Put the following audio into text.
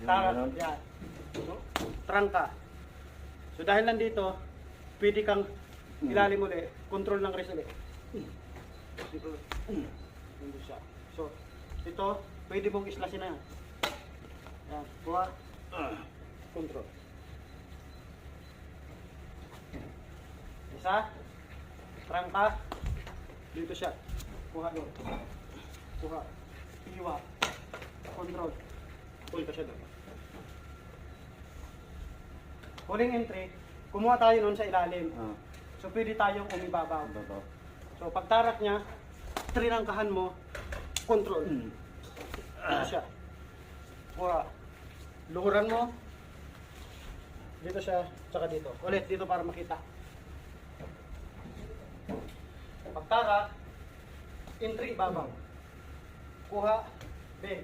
Tarak, yan. So, trangka. So dahil nandito, pwede kang ilalim uli, control ng wrist uli. Dito, dito siya. So, ito, pwede mong islasin na yan. Yan, kuha, control. Isa, trangka, dito siya. Kuha doon. Kuha, iwa, control. Pull ka siya doon. Huling entry, kumuha tayo noon sa ilalim. So pwede tayong umibabaw. So pagtarak niya, trinangkahan mo, control. Dito siya. Kuha. Luhuran mo. Dito siya, tsaka dito. Ulit dito para makita. Pagtarak, entry ibabaw. Kuha, bend.